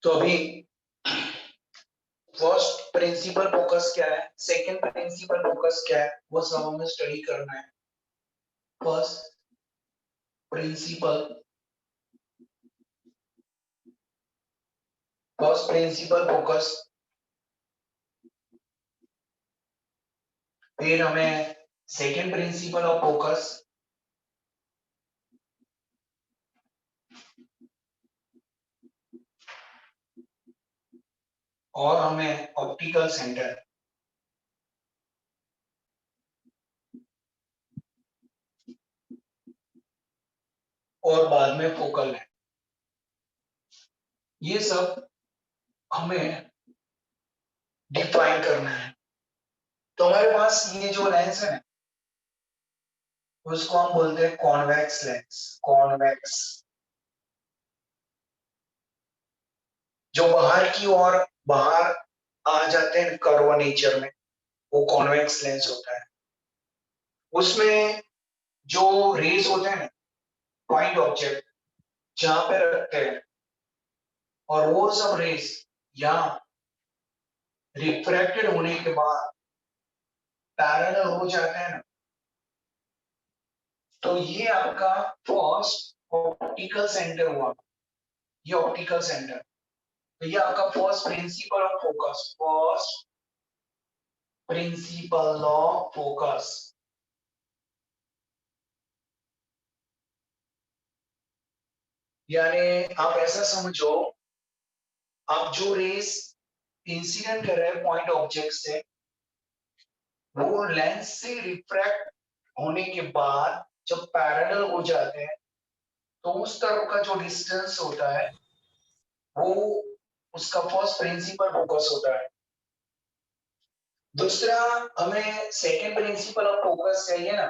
तो अभी first principle focus क्या है, सेकंड प्रिंसिपल फोकस क्या है, वो सब हमें स्टडी करना है। फर्स्ट प्रिंसिपल फोकस, फिर हमें सेकंड प्रिंसिपल ऑफ फोकस, और हमें ऑप्टिकल सेंटर, और बाद में फोकल है। ये सब हमें डिफाइन करना है। तो हमारे पास ये जो लेंस है उसको हम बोलते हैं कॉन्वेक्स लेंस। कॉन्वेक्स जो बाहर की ओर बाहर आ जाते हैं कर्वेचर में, वो कॉन्वेक्स लेंस होता है। उसमें जो रेज होते हैं पॉइंट ऑब्जेक्ट जहां पे रखते हैं, और वो सब रेज यहाँ रिफ्रैक्टेड होने के बाद पैरेलल हो जाते हैं ना, तो ये आपका फर्स्ट ऑप्टिकल सेंटर हुआ। ये ऑप्टिकल सेंटर, तो ये आपका first principal of focus. First principal of focus, यानी आप ऐसा समझो, आप जो रेस इंसिडेंट कर रहे हैं पॉइंट ऑब्जेक्ट से, वो लेंस से रिफ्रैक्ट होने के बाद जब पैरेलल हो जाते हैं, तो उस तरफ का जो डिस्टेंस होता है वो उसका फर्स्ट प्रिंसिपल फोकस होता है। दूसरा, हमें सेकंड प्रिंसिपल ऑफ फोकस चाहिए ना,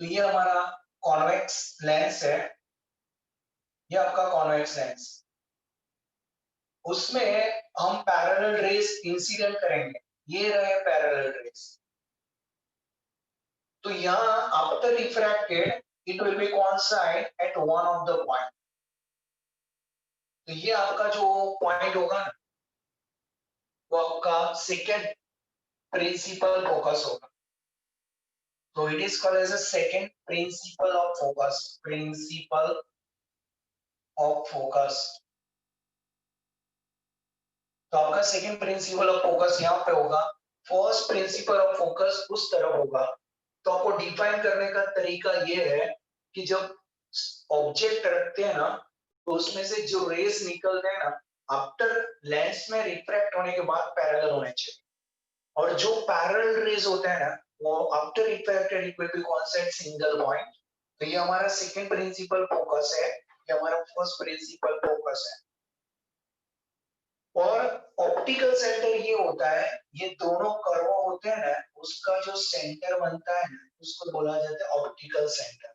तो ये हमारा कॉन्वेक्स लेंस है। ये आपका कॉन्वेक्स लेंस, उसमें हम पैरेलल रेस इंसिडेंट करेंगे। ये रहे पैरेलल रेस, तो यहाँ after refracted it will be coincide at one of the point. तो ये आपका जो पॉइंट होगा ना, वो आपका सेकंड प्रिंसिपल फोकस होगा। तो it is called as a second principal of focus. Principal of focus, तो आपका सेकंड प्रिंसिपल ऑफ फोकस यहाँ पे होगा। फर्स्ट प्रिंसिपल ऑफ फोकस उस तरफ होगा। तो आपको डिफाइन करने का तरीका ये है कि जब ऑब्जेक्ट रखते हैं ना, तो उसमें से जो रेस निकलते हैं ना, आफ्टर लेंस में रिफ्रैक्ट होने के बाद पैरेलल होने चाहिए। और जो पैरेलल रेज होते हैं ना, वो after refracted it will be consent single point. तो ये हमारा सेकंड प्रिंसिपल फोकस है, ये हमारा फर्स्ट प्रिंसिपल फोकस है। और ऑप्टिकल सेंटर ये होता है, ये दोनों कर्व होते हैं ना, उसका जो सेंटर बनता है ना, उसको बोला जाता है ऑप्टिकल सेंटर।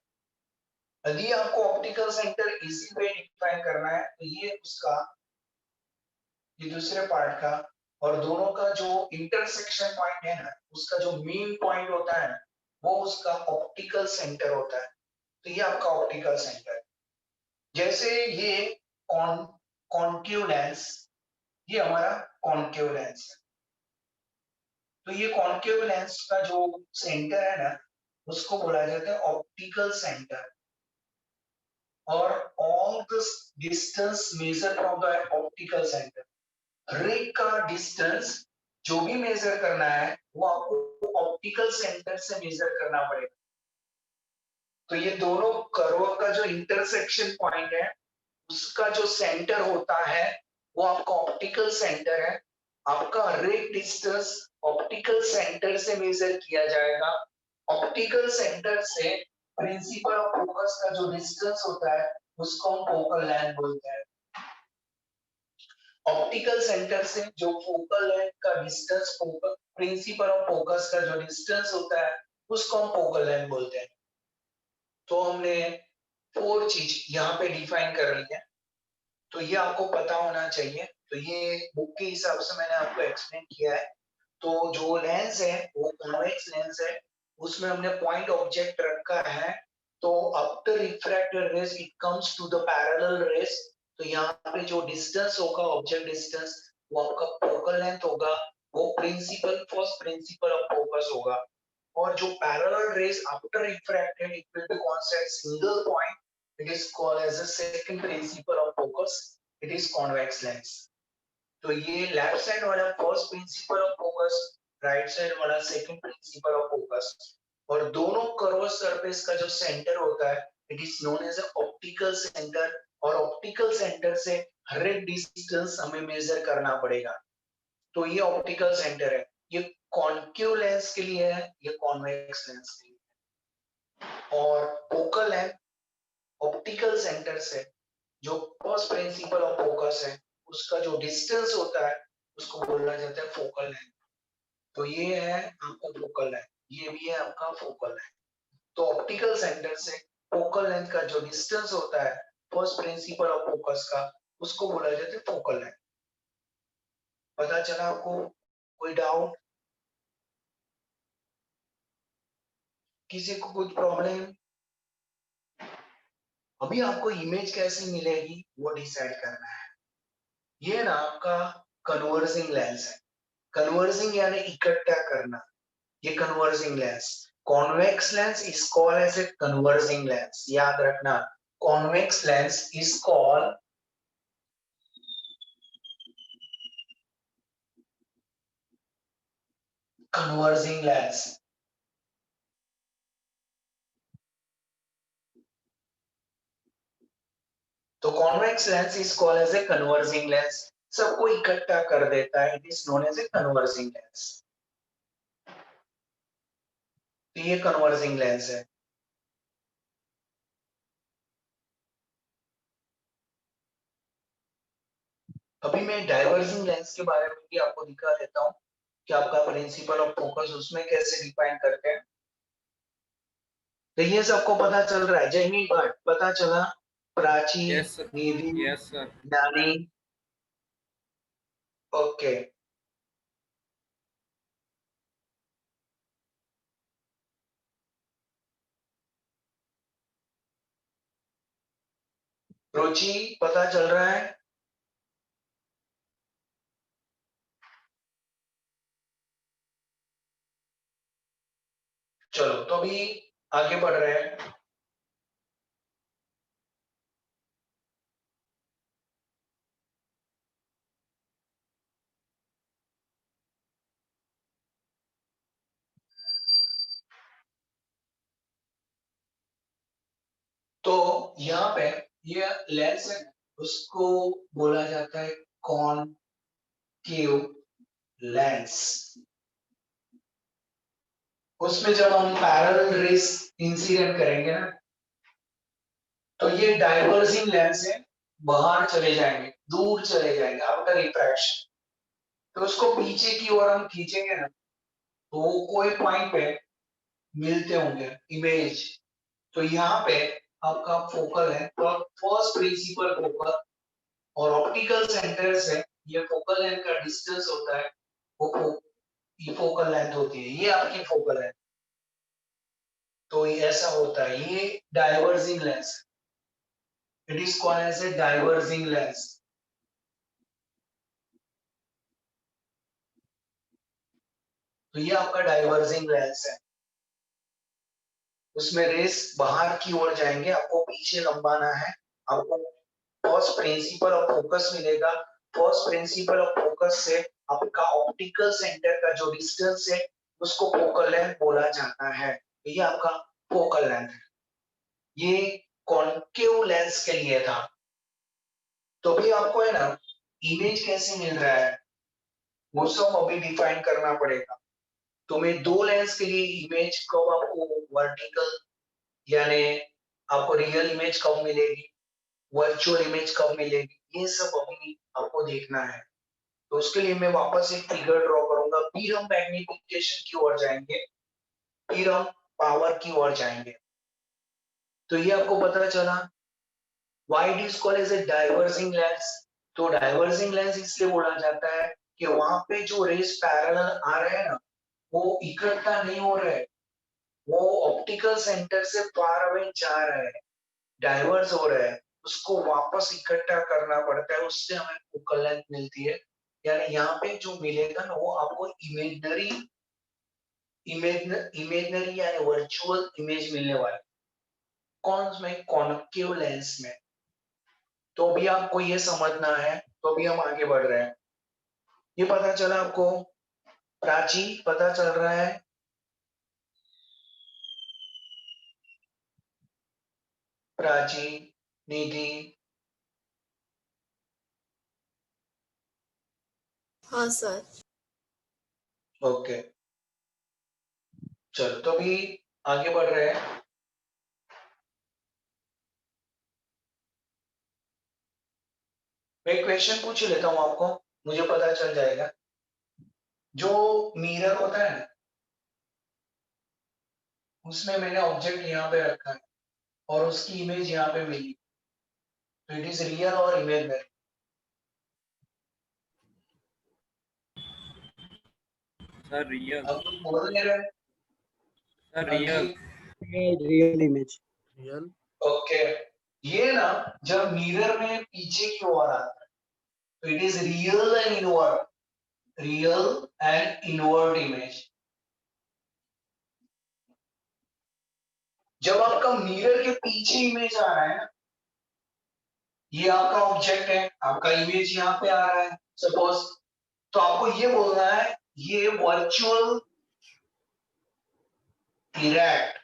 यदि आपको optical centre easy way define करना है, तो ये उसका, ये दूसरे पार्ट का, और दोनों का जो इंटरसेक्शन पॉइंट है ना, उसका जो मेन पॉइंट होता है ना, वो उसका ऑप्टिकल सेंटर होता है। तो ये आपका ऑप्टिकल सेंटर। जैसे ये कॉन्केव लेंस, ये हमारा कॉन्केव लेंस है। तो ये कॉन्केव लेंस का जो सेंटर है ना, उसको बोला जाता है ऑप्टिकल सेंटर। और all the distance measure from the optical centre, rate का डिस्टेंस जो भी मेजर करना है वो आपको ऑप्टिकल सेंटर से मेजर करना पड़ेगा। तो ये दोनों कर्व का जो इंटरसेक्शन पॉइंट है, उसका जो सेंटर होता है वो आपका ऑप्टिकल सेंटर है। आपका रेट डिस्टेंस ऑप्टिकल सेंटर से मेजर किया जाएगा। ऑप्टिकल सेंटर से प्रिंसिपल ऑफ फोकस का जो डिस्टेंस होता है उसको हम फोकल लेंथ बोलते हैं। ऑप्टिकल सेंटर से जो फोकल लेंथ का distance, focal principal of focus का जो डिस्टेंस होता है उसको हम फोकल लेंथ बोलते हैं। तो हमने 4 चीज यहाँ पे डिफाइन कर ली है, तो ये आपको पता होना चाहिए। तो ये बुक के हिसाब से मैंने आपको एक्सप्लेन किया है। तो जो लेंस है वो कॉन्वेक्स लेंस है, उसमें हमने पॉइंट ऑब्जेक्ट रखा है। तो after refracted rays it comes to the parallel rays, तो यहाँ पे जो डिस्टेंस होगा ऑब्जेक्ट डिस्टेंस वो आपका फोकल लेंथ होगा, वो principal first principal of focus होगा। और जो parallel rays after refracted it will be constant single point, it is called as the second principal of focus, it is convex lens. तो ये left side वाला first principal of focus, right side वाला second principal of focus. और दोनों curve surface का जो centre होता है it is known as optical centre. और ऑप्टिकल सेंटर से हर एक डिस्टेंस हमें मेजर करना पड़ेगा। तो ये ऑप्टिकल सेंटर है, ये कॉन्केव लेंस के लिए है, ये कॉन्वेक्स लेंस के लिए। और फोकल लेंथ ऑप्टिकल सेंटर से जो फर्स्ट प्रिंसिपल ऑफ फोकस है उसका जो डिस्टेंस होता है उसको बोला जाता है फोकल लेंथ। तो ये है आपका फोकल लेंथ, ये भी है आपका फोकल लेंथ। तो ऑप्टिकल सेंटर से फोकल लेंथ का जो डिस्टेंस होता है फर्स्ट प्रिंसिपल ऑफ फोकस का उसको बोला जाता है फोकल लेंथ। पता चला आपको? कोई डाउट? किसी को कुछ प्रॉब्लम? अभी आपको इमेज कैसे मिलेगी वो डिसाइड करना है। ये ना आपका कन्वर्जिंग लेंस है। कन्वर्जिंग यानी इकट्ठा करना, ये converging lens. Convex lens is called as a converging lens. याद रखना, convex lens is called converging lens. तो convex lens is called as a converging lens, सबको इकट्ठा कर देता है, it is known as a converging lens. तो ये कन्वर्जिंग लेंस है। अभी मैं डाइवर्जिंग लेंस के बारे में भी आपको दिखा देता हूँ कि आपका प्रिंसिपल ऑफ फोकस उसमें कैसे डिफाइन करते हैं। तो ये सबको पता चल रहा है? जयमीन भट्ट पता चला? Prachi, yes sir. Nidhi, yes sir. Gyani, okay. Ruchi पता चल रहा है? चलो तो अभी आगे बढ़ रहे हैं। तो यहाँ पे ये लेंस है, उसको बोला जाता है कॉनकेव लेंस। उसमें जब हम पैरेलल रेस इंसिडेंट करेंगे ना तो ये डाइवर्जिंग लेंस है, बाहर चले जाएंगे, दूर चले जाएंगे आफ्टर रिफ्रैक्शन। तो उसको पीछे की ओर हम खींचेंगे ना तो वो कोई पॉइंट पे मिलते होंगे इमेज। तो यहाँ पे आपका फोकल है तो फर्स्ट प्रिंसिपल फोकल और ऑप्टिकल सेंटर से ये फोकल लेंथ का डिस्टेंस होता है, वो ये फोकल लेंथ होती है, ये आपकी फोकल है। तो ये ऐसा होता है, ये diverging lens, it is called as a diverging lens. तो ये आपका डाइवर्जिंग लेंस है, उसमें रेस बाहर की ओर जाएंगे, आपको पीछे लंबाना है। आपको फर्स्ट प्रिंसिपल ऑफ फोकस मिलेगा, फर्स्ट प्रिंसिपल ऑफ फोकस से आपका ऑप्टिकल सेंटर का जो डिस्टेंस है उसको फोकल लेंथ बोला जाता है। ये आपका फोकल लेंथ है। ये कॉन्केव लेंस के लिए था। तो भी आपको है ना इमेज कैसे मिल रहा है वो सब अभी डिफाइन करना पड़ेगा। तो मैं दो लेंस के लिए इमेज कब आपको वर्टिकल यानी आपको रियल इमेज कब मिलेगी, वर्चुअल इमेज कब मिलेगी, ये सब अभी आपको देखना है। तो उसके लिए मैं वापस एक फिगर ड्रॉ करूंगा, फिर हम मैग्निफिकेशन की ओर जाएंगे, फिर हम पावर की ओर जाएंगे। तो ये आपको पता चला why it is called as a diverging lens. तो डाइवर्जिंग लेंस इसलिए बोला जाता है कि वहां पे जो रेस पैरेलल आ रहे हैं ना वो इकट्ठा नहीं हो रहे, वो ऑप्टिकल सेंटर से फार अवे जा रहे हैं, डाइवर्स हो रहे हैं। उसको वापस इकट्ठा करना पड़ता है, उससे हमें फोकल लेंथ मिलती है। यानी यहाँ पे जो मिलेगा ना वो आपको इमेजनरी यानी वर्चुअल इमेज मिलने वाला है। कौन में? कॉन्केव लेंस में। तो अभी आपको ये समझना है, तो अभी हम आगे बढ़ रहे हैं। ये पता चला आपको? प्राची पता चल रहा है? प्राची, निधि? हाँ सर। ओके, चलो तो अभी आगे बढ़ रहे हैं। मैं क्वेश्चन पूछ लेता हूँ आपको, मुझे पता चल जाएगा। जो मिरर होता है ना, उसमें मैंने ऑब्जेक्ट यहाँ पे रखा है और उसकी इमेज यहाँ पे मिली, तो इट इज रियल और इमेजिनरी? Sir real. अब तुम बोल नहीं रहे? Sir real. Real image. Real. Okay, ये ना जब मिरर में पीछे की ओर आता है तो it is real and inward, real and inward image. जब आपका मिरर के पीछे इमेज आ रहा है ना, ये आपका ऑब्जेक्ट है, आपका इमेज यहाँ पे आ रहा है सपोज, तो आपको ये बोलना है ये वर्चुअल इरेक्ट,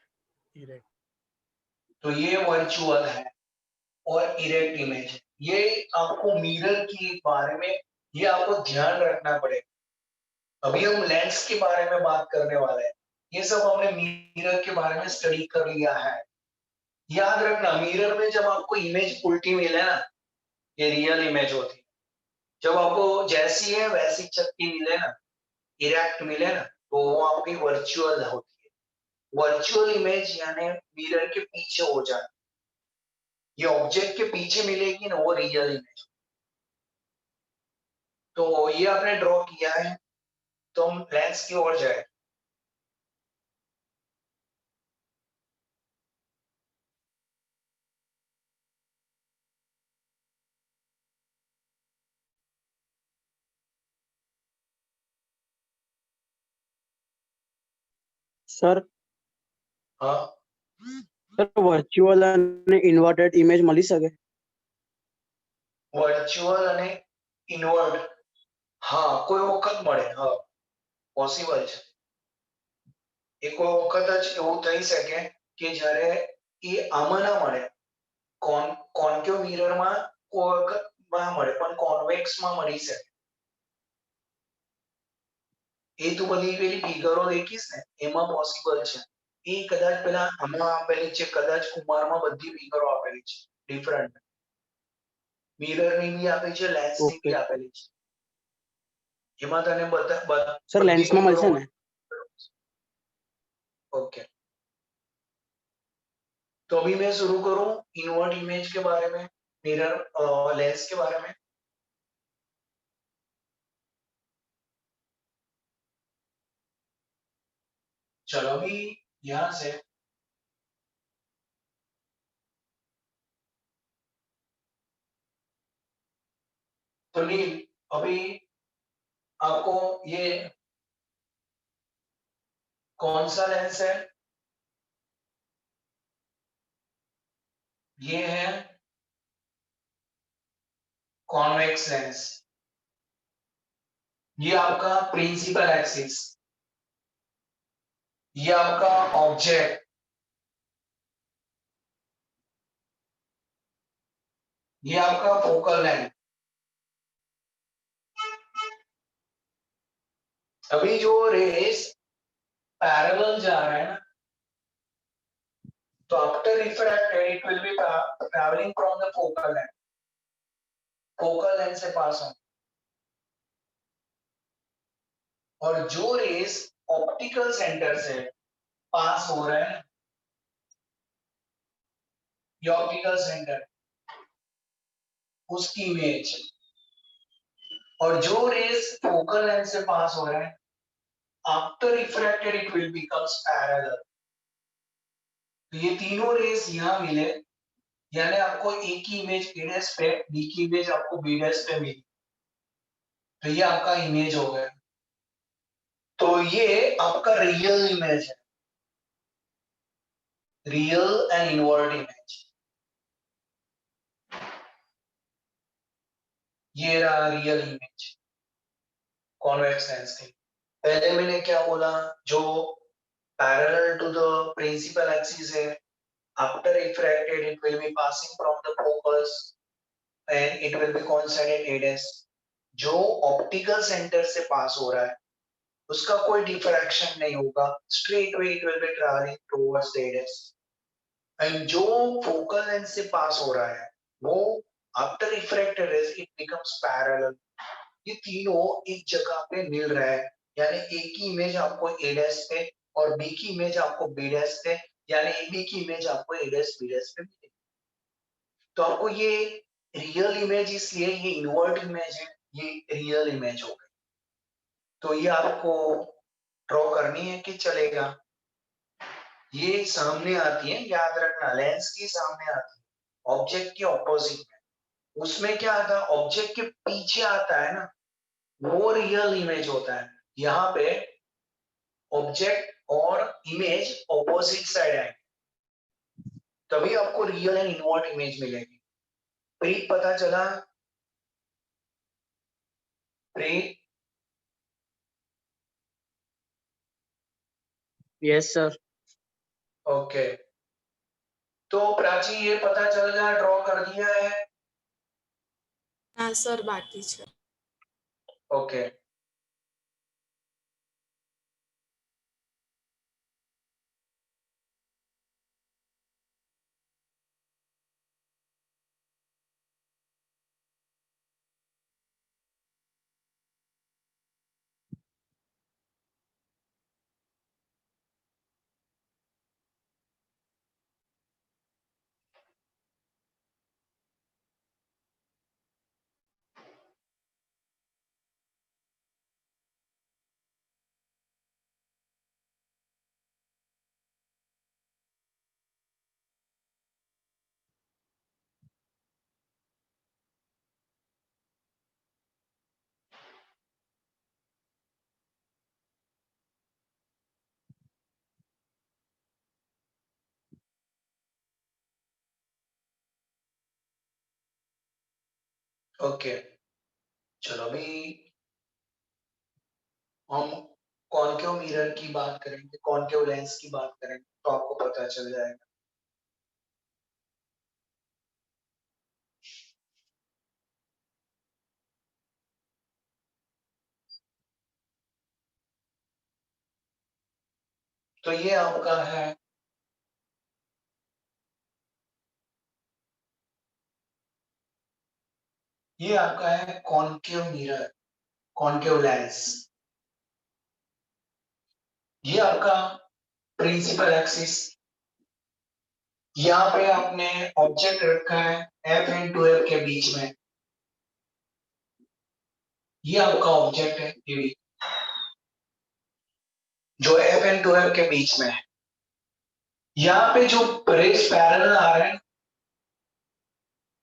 तो ये वर्चुअल है और इरेक्ट इमेज है। ये आपको मिरर के बारे में ये आपको ध्यान रखना पड़ेगा। अभी हम लेंस के बारे में बात करने वाले हैं, ये सब हमने मिरर के बारे में स्टडी कर लिया है। याद रखना, मिरर में जब आपको इमेज उल्टी मिले ना, ये रियल इमेज होती है। जब आपको जैसी है वैसी चक्की मिले ना, इरेक्ट मिले ना, तो वो आपकी वर्चुअल होती है। वर्चुअल इमेज यानी मिरर के पीछे हो जाए, ये ऑब्जेक्ट के पीछे मिलेगी ना, वो रियल इमेज। तो ये आपने ड्रॉ किया है, तो हम लेंस की ओर जाए। સર हाँ, સર વર્ચ્યુઅલ અને ઇન્વર્ટેડ ઇમેજ મળી શકે? વર્ચ્યુઅલ અને ઇનવર્ડ, હા કોઈ વખત મળે, હા પોસિબલ છે। એ કોઈ વખત જ એવું થઈ શકે કે જ્યારે એ આમાં ના મળે, કોન્કેવ મિરરમાં કોઈ વખત ના મળે પણ કોન્વેક્સમાં મળી શકે। એ તું બધી પેલી ફિગરો દેખીશ ને એમાં પોસિબલ છે। એ કદાચ પેલા આમાં આપેલી છે, કદાચ કુમારમાં બધી ફિગરો આપેલી છે ડિફરન્ટ, મિરરની બી આપી છે, લેન્સની બી ઓકે આપેલી છે। એમાં તને સર બધી લેન્સમાં મળશે ફિગરો ને? ओके, तो अभी मैं शुरू करूं इनवर्ट इमेज के बारे में, मिरर लेंस के बारे में। चलो अभी यहां से तो नील, अभी आपको ये कौन सा लेंस है? ये है कॉन्वेक्स लेंस। ये आपका प्रिंसिपल एक्सिस, ये आपका ऑब्जेक्ट, ये आपका फोकल लेंथ। अभी जो रेस पैरेलल जा रहा है ना, तो after refracted it will be travelling from the focal length, focal length से पास होंगे। और जो रेस ऑप्टिकल सेंटर से पास हो रहे हैं, ये ऑप्टिकल सेंटर उसकी इमेज, और जो रेस फोकल लेंथ से पास हो रहे हैं after refracted it will becomes parallel. तो ये तीनों रेस यहाँ मिले, यानी आपको ए की इमेज ए डैश पे, बी की इमेज आपको बी डैश पे मिली, तो ये आपका इमेज हो गया। तो ये आपका रियल इमेज है, रियल एंड इनवर्ट इमेज। ये रहा रियल इमेज कॉन्वेक्स लेंस की। पहले मैंने क्या बोला, जो parallel to the principal axis है, after refracted it will be passing from the focus and it will be coincident a dash। जो ऑप्टिकल सेंटर से पास हो रहा है उसका कोई डिफ्रैक्शन नहीं होगा, straight way it will be travelling towards the a dash। And जो फोकल लेंथ से पास हो रहा है वो after refracted rays it becomes parallel. ये तीनों एक जगह पे मिल रहा है, यानी ए की इमेज आपको ए डैश पे और बी की इमेज आपको बी डैश पे, यानी ए बी की इमेज आपको ए डैश बी डैश पे मिलेगी। तो आपको ये रियल इमेज, इसलिए ये इनवर्ट इमेज है, ये रियल इमेज हो गई। तो ये आपको ड्रॉ करनी है कि चलेगा। ये सामने आती है, याद रखना, लेंस के सामने आती है, ऑब्जेक्ट के ऑपोजिट में। उसमें क्या आता है, ऑब्जेक्ट के पीछे आता है ना, वो रियल इमेज होता है। यहाँ पे ऑब्जेक्ट और इमेज ऑपोजिट साइड है, तभी आपको रियल एंड इनवर्ट इमेज मिलेगी। प्रीत पता चला? प्रीत? Yes sir. ओके, तो प्राची ये पता चल गया, ड्रॉ कर दिया है? हाँ सर, बाकी है। ओके, ओके, चलो अभी हम कॉनकेव मिरर की बात करेंगे, कॉनकेव लेंस की बात करेंगे, तो आपको पता चल जाएगा। तो ये आपका है ये आपका है कॉनकेव मिरर, कॉनकेव लेंस। ये आपका प्रिंसिपल एक्सिस, यहाँ पे आपने ऑब्जेक्ट रखा है एफ एंड 2f के बीच में, ये आपका ऑब्जेक्ट है ये, जो एफ एंड 2f के बीच में है। यहाँ पे जो रेस पैरेलल आ रहे हैं,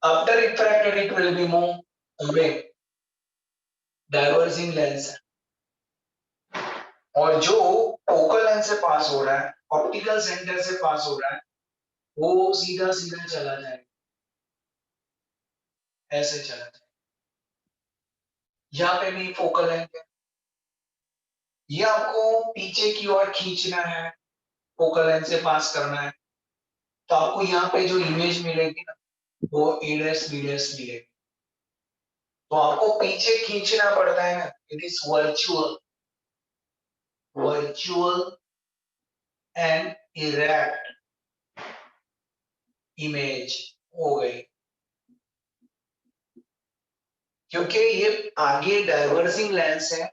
after refracted it will B move away, diverging lens है। और जो फोकल लेंथ से पास हो रहा है, ऑप्टिकल सेंटर से पास हो रहा है, वो सीधा सीधा चला जाएगा, ऐसे चला जाएगा। यहाँ पे भी फोकल लेंथ है, ये आपको पीछे की ओर खींचना है, फोकल लेंथ से पास करना है, तो आपको यहाँ पे जो इमेज मिलेगी ना, वो ए डैश बी डैश मिलेगी। तो आपको पीछे खींचना पड़ता है ना, it is virtual, virtual and erect image हो गई, क्योंकि ये आगे डाइवर्जिंग लेंस है,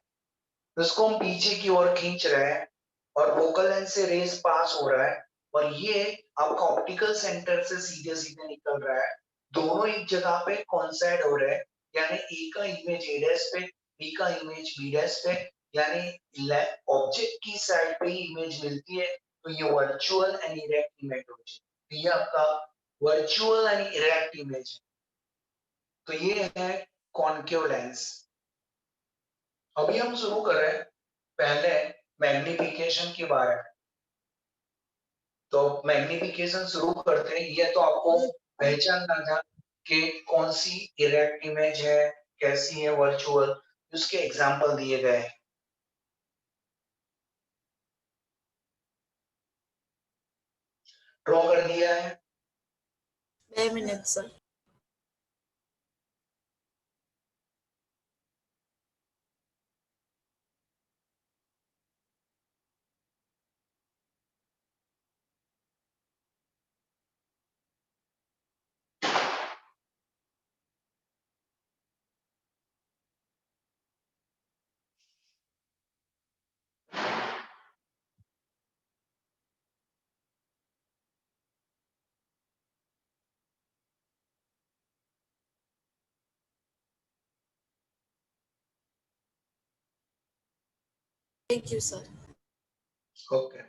तो इसको हम पीछे की ओर खींच रहे हैं और फोकल लेंथ से रेस पास हो रहा है, और ये आपका ऑप्टिकल सेंटर से सीधे सीधे निकल रहा है, दोनों एक जगह पे कॉन्साइड हो रहे हैं, यानी ए का इमेज ए डैश पे, बी का इमेज बी डैश पे, यानी ऑब्जेक्ट की साइड पे ही इमेज मिलती है, तो ये वर्चुअल एंड इरेक्ट इमेज होती है। तो ये आपका वर्चुअल यानी इरेक्ट इमेज। तो ये है कॉन्केव लेंस। अभी हम शुरू कर रहे हैं पहले मैग्निफिकेशन के बारे में। तो मैग्निफिकेशन शुरू करते हैं। ये तो आपको पहचानना था कि कौन सी इरेक्ट इमेज है, कैसी है वर्चुअल, उसके एग्जांपल दिए गए हैं। ड्रॉ कर दिया है। 2 minute sir. Thank you sir. Okay.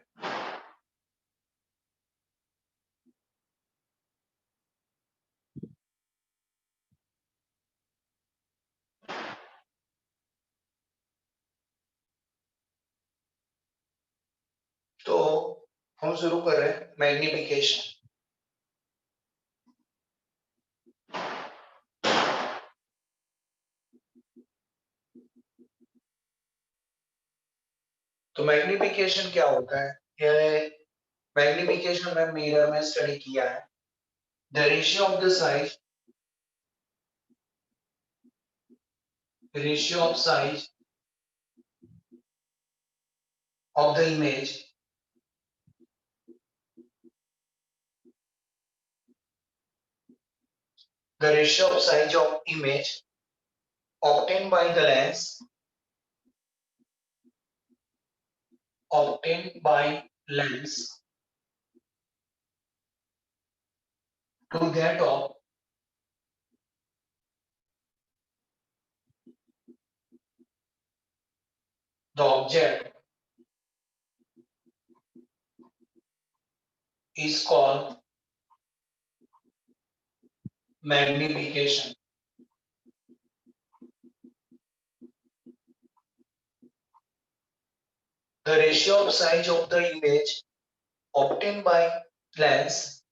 तो हम शुरू कर रहे हैं मैग्निफिकेशन। तो मैग्निफिकेशन क्या होता है? ये मैग्निफिकेशन में मिरर में स्टडी किया है। The ratio of the size, ratio of size of the image the ratio of size of image obtained by the lens obtained by lens to that of the object is called magnification. The ratio of size of the image obtained by lens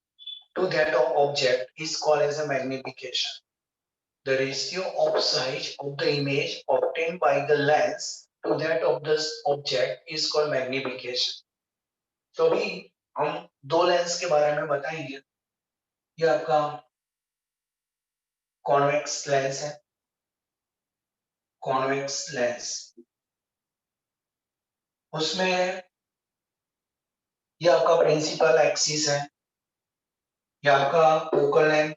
to that of object is called as a magnification. The ratio of size of the image obtained by the lens to that of this object is called magnification. तो अभी हम दो lens के बारे में बताएंगे। ये आपका कॉन्वेक्स लेंस है, कॉन्वेक्स लेंस। उसमें ये आपका प्रिंसिपल एक्सिस है, ये आपका फोकल लेंथ,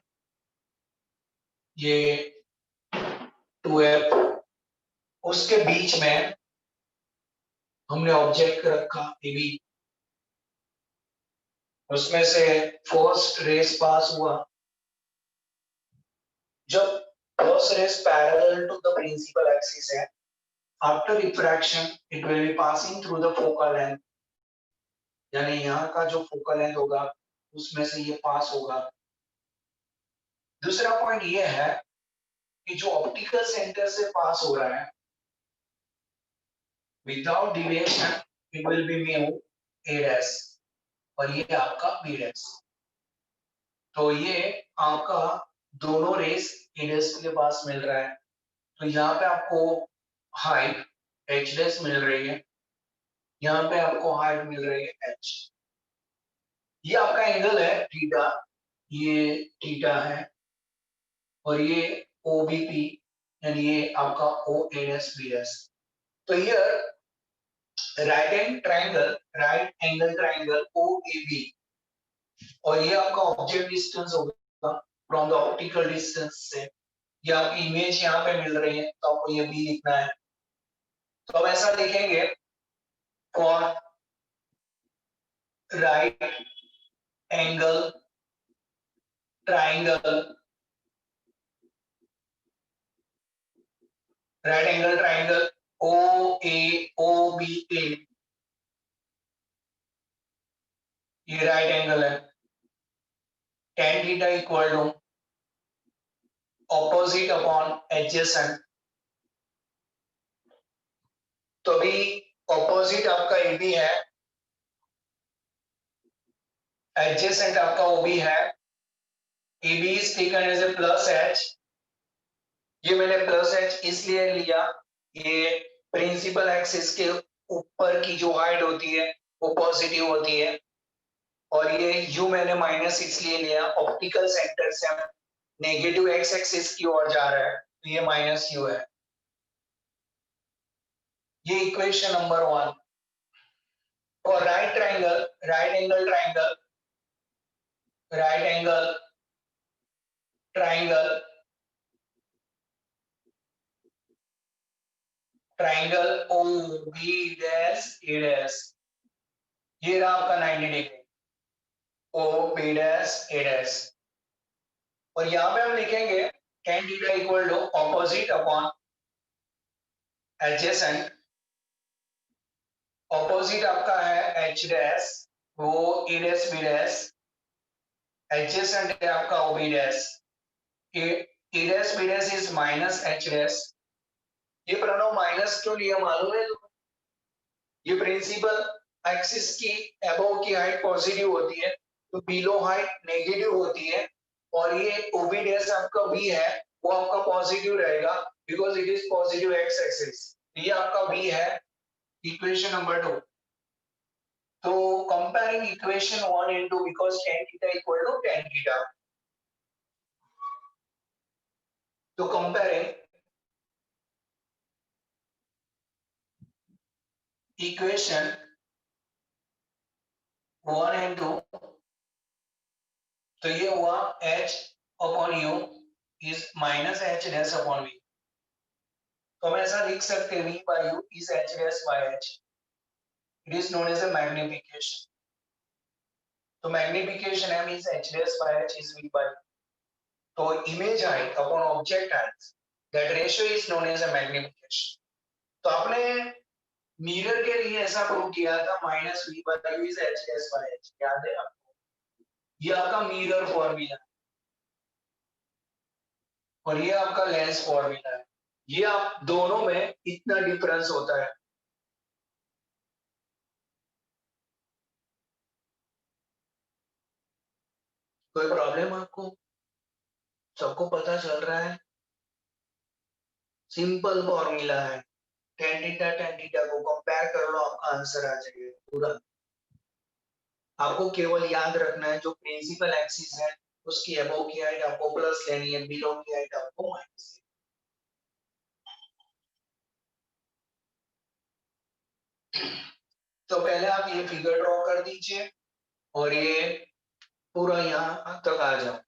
ये 2f, उसके बीच में हमने ऑब्जेक्ट रखा ए बी, उसमें से फर्स्ट रेस पास हुआ। जब first rays parallel to the principal axis है, after refraction it will be passing through the focal length, यानी यहाँ का जो फोकल लेंथ होगा उसमें से ये पास होगा। दूसरा पॉइंट ये है कि जो ऑप्टिकल सेंटर से पास हो रहा है without deviation it will B mu a dash और ये आपका b डैश। तो ये आपका दोनों रेस a डैश के पास मिल रहा है। तो यहाँ पे आपको हाइट h डैश मिल रही है, यहाँ पे आपको हाइट मिल रही है h। ये आपका एंगल है थीटा, ये थीटा है और ये OBP यानी ये आपका OAS BS। तो ये राइट एंगल ट्रायंगल OAB और ये आपका ऑब्जेक्ट डिस्टेंस होगा फ्रॉम द ऑप्टिकल डिस्टेंस से। ये आपकी इमेज यहाँ पे मिल रही है तो आपको ये B लिखना है। तो अब ऐसा लिखेंगे for right angle triangle, right angle triangle OAOBA, ये राइट एंगल है। tan theta equal to opposite upon adjacent. तो अभी ऑपोजिट आपका ए बी है, एडजेसेंट आपका ओ बी है। A B is taken as A plus H. ये मैंने प्लस एच इसलिए लिया, ये प्रिंसिपल एक्सिस के ऊपर की जो हाइट होती है वो पॉजिटिव होती है, और ये u मैंने माइनस इसलिए लिया, ऑप्टिकल सेंटर से हम नेगेटिव एक्स एक्सिस की ओर जा रहा है, तो ये माइनस u है। ये इक्वेशन नंबर 1। और right triangle, right angle triangle, right angle triangle, triangle O B dash A dash, ये रहा आपका 90 degree, O B dash A dash. और यहां पे हम लिखेंगे tan theta equal to opposite upon adjacent. Opposite आपका है एच डैश, वो A dash B dash, adjacent है आपका O B dash. A dash B dash is minus H dash. ये प्रणव माइनस क्यों लिया मालूम है? ये प्रिंसिपल एक्सिस की अबव की हाइट पॉजिटिव होती है, तो बिलो हाइट नेगेटिव होती है, और ये ओबी डैश आपका बी है, वो आपका पॉजिटिव रहेगा because it is positive x axis. ये आपका बी है, इक्वेशन नंबर 2। तो comparing equation 1 and 2, because tan theta equal to tan theta, तो कंपेयरिंग इक्वेशन 1 and 2, तो ये हुआ h upon u is minus h dash upon v। तो हम ऐसा लिख सकते हैं v by u is h dash by h। It is known as a magnification। तो magnification m is h dash by h is v by u। तो image height upon object height, that ratio is known as a magnification. तो आपने mirror के लिए ऐसा prove किया था, minus v by u is h dash by h, याद है आपको? ये आपका मिरर फॉर्मूला है, और ये आपका लेंस फॉर्मूला है। ये आप दोनों में इतना डिफरेंस होता है। कोई प्रॉब्लम आपको? सबको पता चल रहा है? सिंपल फॉर्मूला है, tan थीटा को कंपेयर कर लो, आपका आंसर आ जाएगा पूरा। आपको केवल याद रखना है जो प्रिंसिपल एक्सिस है उसकी अबव की हाइट आपको प्लस लेनी है, बिलो की हाइट आपको माइनस। तो पहले आप ये फिगर ड्रॉ कर दीजिए और ये पूरा यहाँ तक आ जाओ।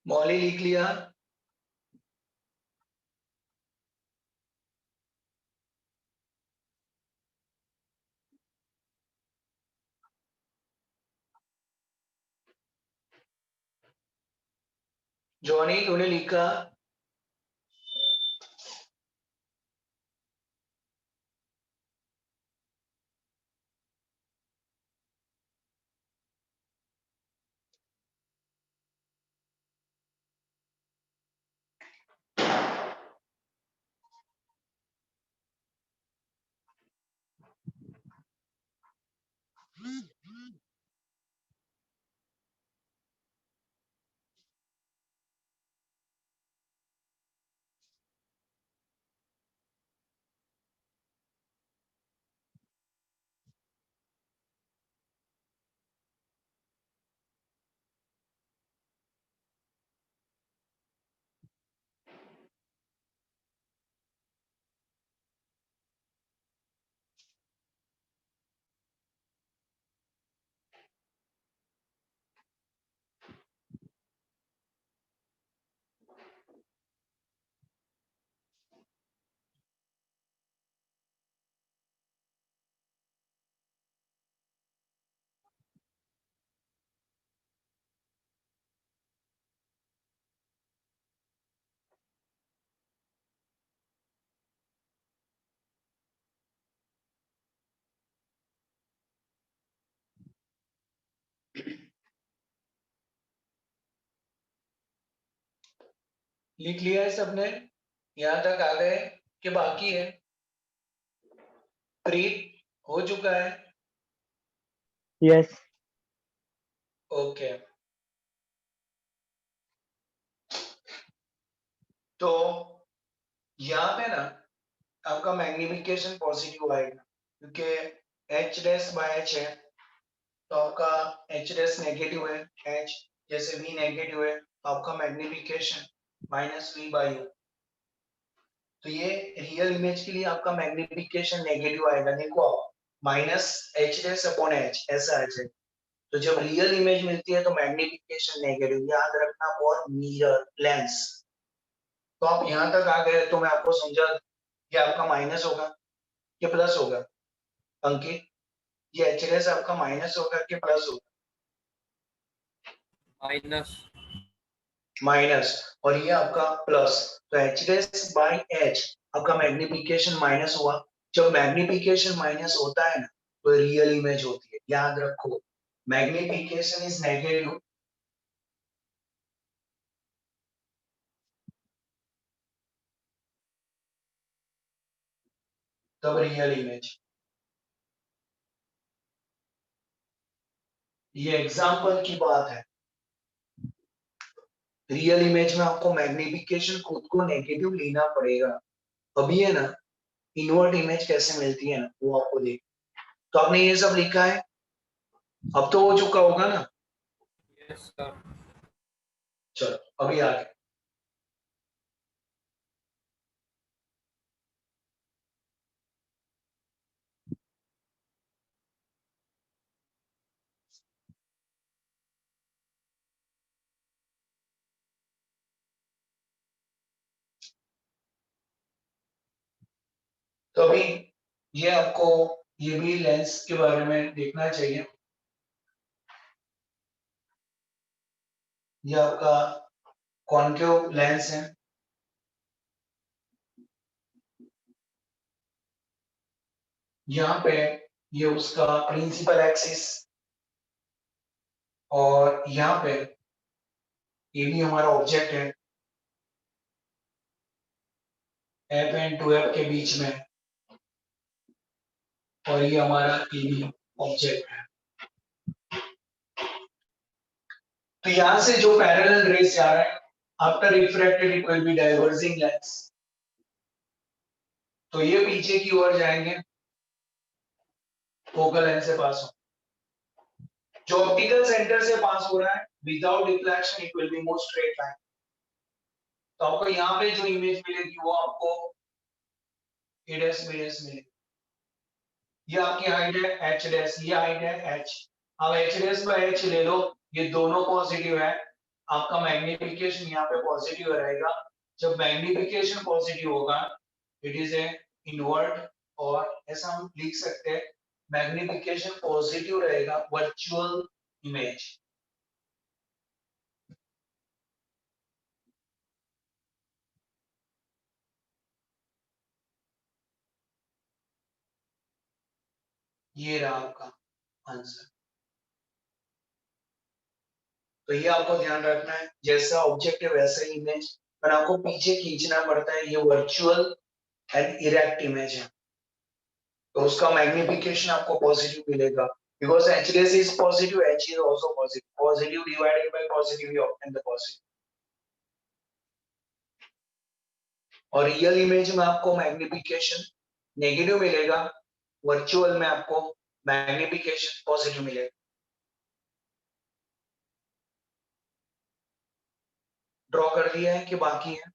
मौली लिख लिया? जॉनी तूने लिखा? लिख लिया है सबने? यहां तक आ गए कि बाकी है? प्रीत हो चुका है? Yes. ओके, तो यहाँ पे ना आपका मैग्निफिकेशन पॉजिटिव आएगा क्योंकि एच डैश बाय एच है, तो आपका एच डैश नेगेटिव है, एच जैसे वी नेगेटिव है, तो आपका magnification minus V by U. तो ये रियल इमेज के लिए आपका मैग्निफिकेशन नेगेटिव आएगा। देखो आप minus H dash upon H ऐसा आ जाए, तो जब रियल इमेज मिलती है तो मैग्निफिकेशन नेगेटिव, याद रखना, और मिरर लेंस। तो आप यहाँ तक आ गए तो मैं आपको समझा कि आपका माइनस होगा कि प्लस होगा? अंकित, ये एच डैश आपका माइनस होगा कि प्लस होगा? माइनस। माइनस, और ये आपका प्लस। तो एच डैश बाई एच आपका मैग्निफिकेशन माइनस हुआ। जब मैग्निफिकेशन माइनस होता है ना तो रियल इमेज होती है, याद रखो। मैग्निफिकेशन इज नेगेटिव, तब रियल इमेज। ये एग्जाम्पल की बात है। रियल इमेज में आपको मैग्निफिकेशन खुद को नेगेटिव लेना पड़ेगा। अभी है ना इनवर्ट इमेज कैसे मिलती है ना वो आपको देख। तो आपने ये सब लिखा है, अब तो हो चुका होगा ना? Yes sir. चलो अभी आगे। तो अभी ये आपको ये भी लेंस के बारे में देखना चाहिए। ये आपका कॉन्केव लेंस है। यहाँ पे ये उसका प्रिंसिपल एक्सिस, और यहाँ पे ये भी हमारा ऑब्जेक्ट है एफ एंड टू एफ के बीच में, और ये हमारा ए बी ऑब्जेक्ट है। तो यहाँ से जो पैरेलल रेज जा रहा है, after refracted it will B diverging lens, तो ये पीछे की ओर जाएंगे, फोकल लेंथ से पास हो। जो ऑप्टिकल सेंटर से पास हो रहा है without reflection it will be more straight line. तो आपको यहाँ पे जो इमेज मिलेगी वो आपको ए डैश बी डैश मिलेगी। ये आपकी हाइट है एच डैश, ये हाइट है एच। अब एच डैश बाय एच ले लो, ये दोनों पॉजिटिव है, आपका मैग्निफिकेशन यहाँ पे पॉजिटिव रहेगा। जब मैग्निफिकेशन पॉजिटिव होगा इट इज ए इनवर्ट, और ऐसा हम लिख सकते हैं मैग्निफिकेशन पॉजिटिव रहेगा वर्चुअल इमेज। ये रहा आपका आंसर। तो ये आपको ध्यान रखना है, जैसा ऑब्जेक्ट है वैसा ही इमेज, पर आपको पीछे खींचना पड़ता है। ये वर्चुअल एंड इरेक्ट इमेज है, तो उसका मैग्निफिकेशन आपको पॉजिटिव मिलेगा। because HDS is positive, H is also positive. Positive divided by positive, you obtain the positive. और रियल इमेज में आपको मैग्निफिकेशन नेगेटिव मिलेगा, वर्चुअल में आपको मैग्निफिकेशन पॉजिटिव मिलेगा. ड्रॉ कर दिया है कि बाकी है?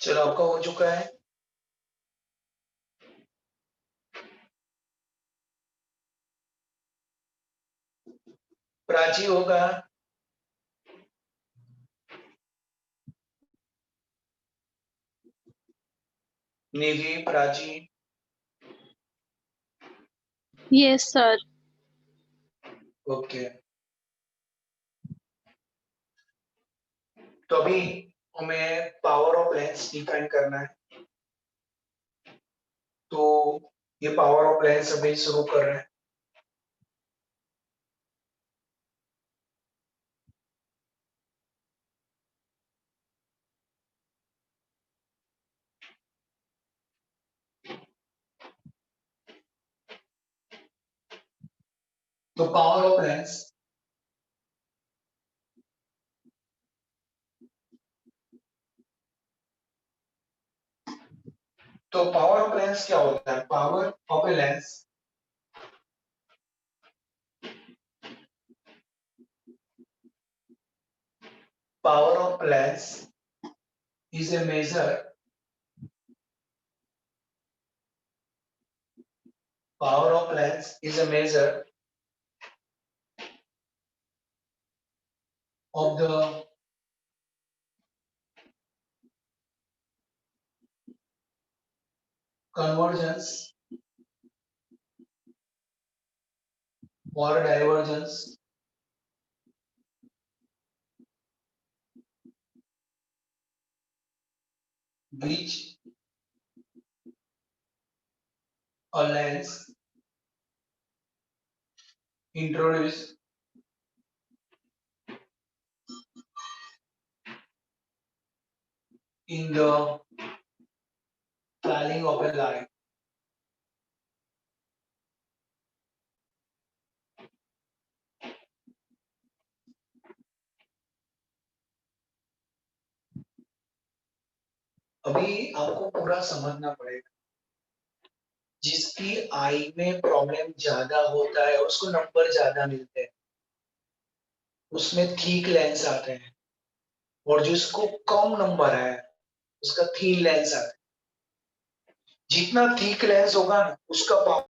चलो आपका हो चुका है. प्राची होगा. निधि, प्राची. Yes, sir. ओके. तो अभी हमें पावर ऑफ लेंस डिफाइन करना है. तो ये पावर ऑफ लेंस अभी शुरू कर रहे हैं. तो पावर ऑफ लेंस क्या होता है? Power of a lens power of lens is a measure of the convergence or divergence which a lens introduce in the falling of a light. अभी आपको पूरा समझना पड़ेगा. जिसकी आई में प्रॉब्लम ज्यादा होता है उसको नंबर ज्यादा मिलते हैं, उसमें थिक लेंस आते हैं, और जिसको कम नंबर है उसका थिन लेंस आता है. जितना थिक लेंस होगा ना उसका